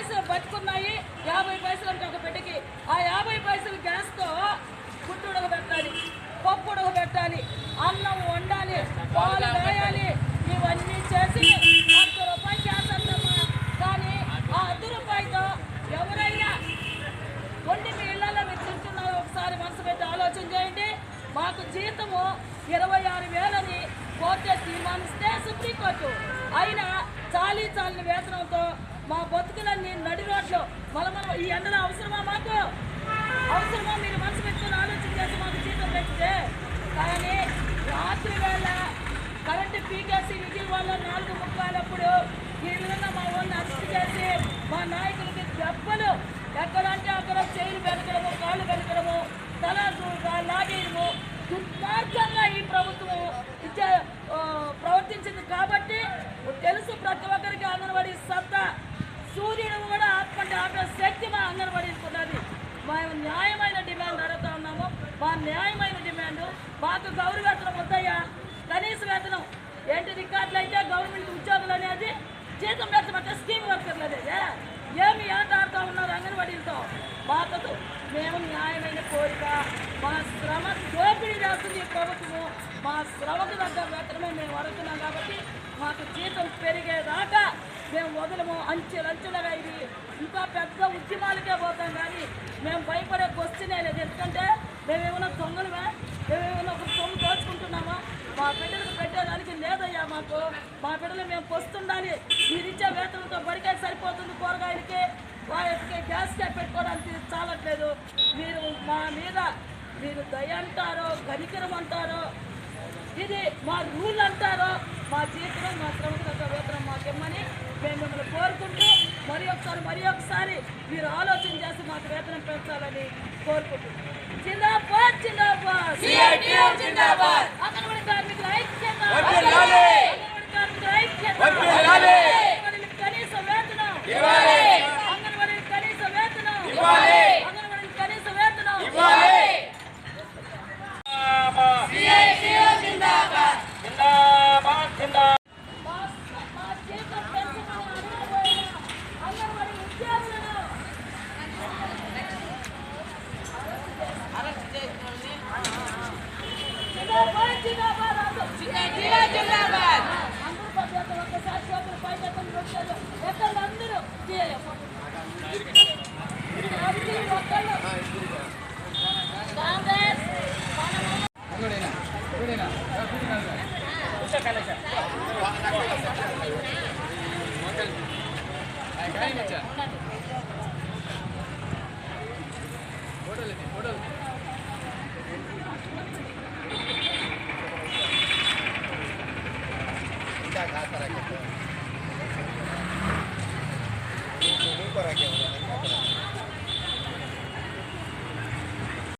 పైసలు బతుకున్నాయి, 50 పైసలు అంటే ఒక బిడ్డకి. ఆ 50 పైసలు గ్యాస్తో గుడ్డు ఉడకబెట్టాలి, పప్పు ఉడకబెట్టాలి, అన్నం వండాలి, పాలు వేయాలి. ఇవన్నీ చేసి ₹1 గ్యాస్ అంటమ్మా. కానీ ఆ ₹1 ఎవరైనా వండి మీ ఇళ్లలో మీరు తింటున్నారో ఒకసారి మనసు పెట్టి ఆలోచన చేయండి. మాకు జీతము 26,000 కోర్టే తీర్మానిస్తే సుప్రీంకోర్టు అయినా చాలని వేతనంతో మా బతుకులన్నీ నడి రోడ్లు మనం ఈ ఎండలో అవసరమా? మాకు అవసరమా? మీరు మనసు పెట్టుకుని ఆలోచన చేసి మాకు జీతం పెంచితే. కానీ రాత్రి వేళ కరెంటు పీకేసి విజిల్ వల్ల 4:30 ఈ విధంగా మా వాళ్ళని అరెస్ట్ చేసి మా నాయకులకి దెబ్బలు ఎక్కడంటే అక్కడ చేయిలు వెనకడము, కాళ్ళు వెనకడము, తల లాగేయడము దుర్మార్గంగా ఈ ప్రభుత్వం ప్రవర్తించింది. కాబట్టి తెలుసు ప్రతి ఒక్కరికి అంగన్వాడీ సత్తా. సూర్యుడు కూడా ఆత్మంటే ఆపే శక్తి మా అంగన్వాడీకి ఉన్నది. మేము న్యాయమైన డిమాండ్ అడుగుతా ఉన్నాము. మా న్యాయమైన డిమాండ్ మాకు గౌరవ వేతనం వద్దయ్యా. కనీస వేతనం ఏంటి? రికార్డులు అయితే గవర్నమెంట్ ఉద్యోగులు అనేది జీతం పెంచమంటే స్కీమ్ వర్కర్లు అనేది ఏమి ఆడుతూ ఉన్నారు అంగన్వాడీలతో. మాకు మేము న్యాయమైన కోరిక. మా శ్రమ దోపిడీ చేస్తుంది ఈ ప్రభుత్వము. మా శ్రమకు తగ్గ వేతనమే మేము అడుగుతున్నాం. కాబట్టి మాకు జీతం పెరిగేదాకా మేము వదలము. అంచెలంచెలుగా ఇది ఇంకా పెద్ద ఉద్యమాలకే పోతాం. కానీ మేము భయపడే క్వశ్చనే లేదు. ఎందుకంటే మేమేమన్నా దొంగలమే? మేమేమన్నా ఒక సొమ్ము దోచుకుంటున్నామా? మా బిడ్డలకు పెట్టేదానికి లేదయ్యా. మాకు మా బిడ్డలు మేము పొస్తుండాలి. మీరు ఇచ్చే వేతనంతో బడికాయ సరిపోతుంది, కూరగాయలకి వాళ్ళకి గ్యాస్కే పెట్టుకోవడానికి చాలట్లేదు. మీరు మా మీద మీరు దయ అంటారో కనికరం అంటారో ఇది మా రూల్ అంటారో మా జీవితం మా శ్రమకు వేతనం మాకిమ్మని మేము మిమ్మల్ని కోరుకుంటూ మరి ఒకసారి మీరు ఆలోచన చేసి మాకు వేతనం పెంచాలని కోరుకుంటున్నాం. జిందాబాద్ జిందాబాద్ జిందాబాద్. అంగన్వాడీ కార్మికుల ఐక్యత, అంగన్వాడీ కార్మికుల ఐక్యత.